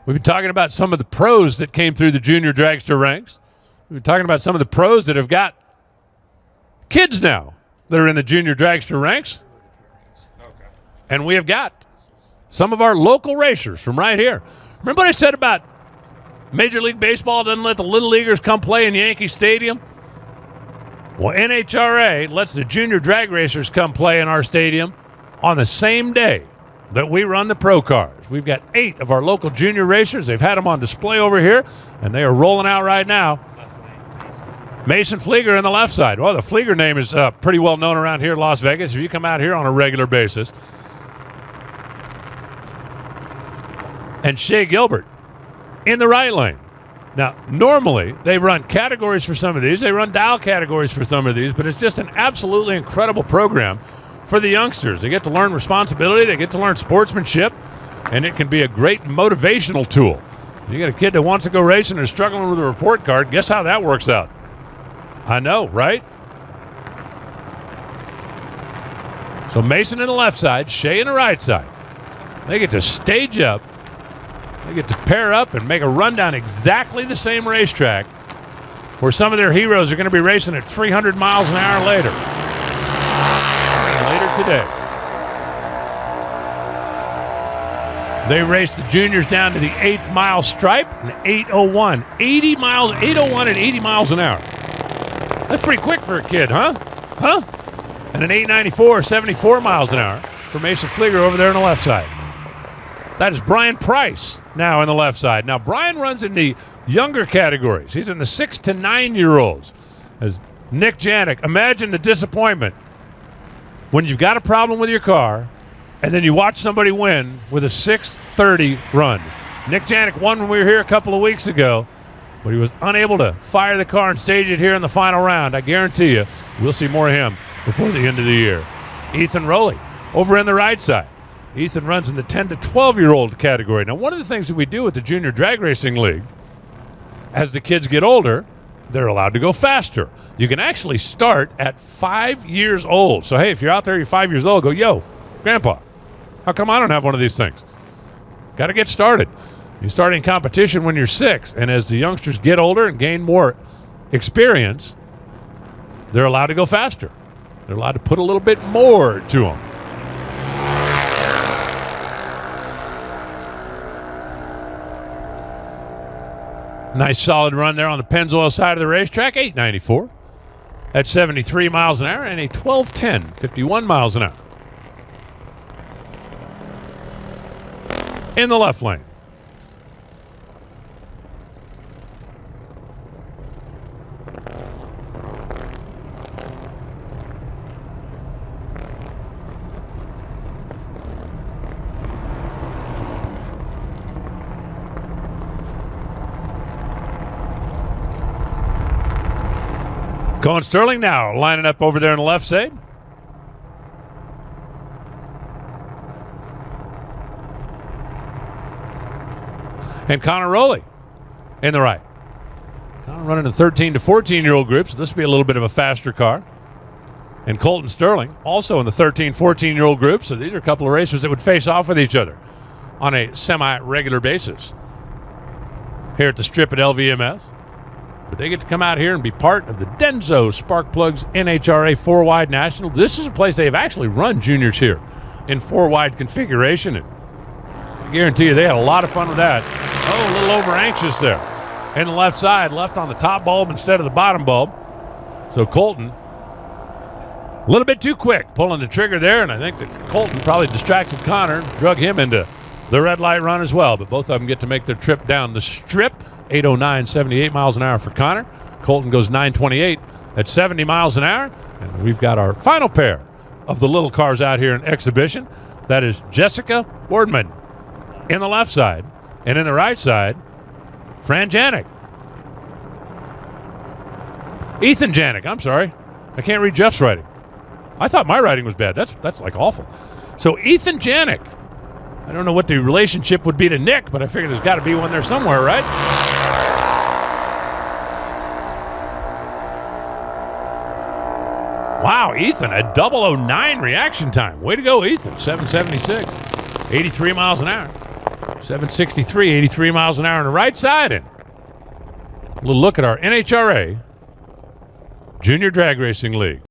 We've been talking about some of the pros that came through the junior dragster ranks. We've been talking about some of the pros that have got kids now that are in the junior dragster ranks. And we have got some of our local racers from right here. Remember what I said about Major League Baseball doesn't let the little leaguers come play in Yankee Stadium? Well, NHRA lets the junior drag racers come play in our stadium on the same day that we run the pro cars. We've got 8 of our local junior racers. They've had them on display over here, and they are rolling out right now. Mason Flieger on the left side. Well, the Flieger name is pretty well known around here in Las Vegas if you come out here on a regular basis. And Shea Gilbert in the right lane. Now, normally they run categories for some of these. They run dial categories for some of these, but it's just an absolutely incredible program for the youngsters. They get to learn responsibility. They get to learn sportsmanship, and it can be a great motivational tool. You got a kid that wants to go racing and is struggling with a report card. Guess how that works out? I know, right? So Mason in the left side, Shea in the right side. They get to stage up. They get to pair up and make a run down exactly the same racetrack where some of their heroes are going to be racing at 300 miles an hour later. Later today. They race the juniors down to the 8th mile stripe, an 8:01. 8:01 at 80 miles an hour. That's pretty quick for a kid, huh? And an 8:94, 74 miles an hour for Mason Flieger over there on the left side. That is Brian Price now in the left side. Now, Brian runs in the younger categories. He's in the 6 to 9-year-olds. As Nick Janik, imagine the disappointment when you've got a problem with your car and then you watch somebody win with a 6:30 run. Nick Janik won when we were here a couple of weeks ago, but he was unable to fire the car and stage it here in the final round. I guarantee you we'll see more of him before the end of the year. Ethan Rowley over in the right side. Ethan runs in the 10 to 12-year-old category. Now, one of the things that we do with the Junior Drag Racing League, as the kids get older, they're allowed to go faster. You can actually start at 5 years old. So, hey, if you're out there, you're 5 years old, go, yo, Grandpa, how come I don't have one of these things? Got to get started. You start in competition when you're 6, and as the youngsters get older and gain more experience, they're allowed to go faster. They're allowed to put a little bit more to them. Nice solid run there on the Pennzoil side of the racetrack, 8:94 at 73 miles an hour and a 12:10, 51 miles an hour. In the left lane. Cohen Sterling now lining up over there on the left side. And Connor Rowley in the right. Connor running in 13 to 14-year-old groups. So this will be a little bit of a faster car. And Colton Sterling also in the 13, 14-year-old group. So these are a couple of racers that would face off with each other on a semi-regular basis here at the strip at LVMS. But they get to come out here and be part of the DENSO Spark Plugs NHRA 4-wide National. This is a place they have actually run juniors here in 4-wide configuration. And I guarantee you they had a lot of fun with that. Oh, a little over-anxious there. In the left side, left on the top bulb instead of the bottom bulb. So Colton, a little bit too quick pulling the trigger there, and I think that Colton probably distracted Connor, drug him into the red light run as well. But both of them get to make their trip down the strip. 8:09, 78 miles an hour for Connor. Colton goes 9:28 at 70 miles an hour. And we've got our final pair of the little cars out here in exhibition. That is Jessica Boardman in the left side. And in the right side, Fran Janik. Ethan Janik, I'm sorry. I can't read Jeff's writing. I thought my writing was bad. That's like awful. So Ethan Janik. I don't know what the relationship would be to Nick, but I figured there's got to be one there somewhere, right? Wow, Ethan, a 009 reaction time. Way to go, Ethan. 776, 83 miles an hour. 763, 83 miles an hour on the right side. And a little look at our NHRA Junior Drag Racing League.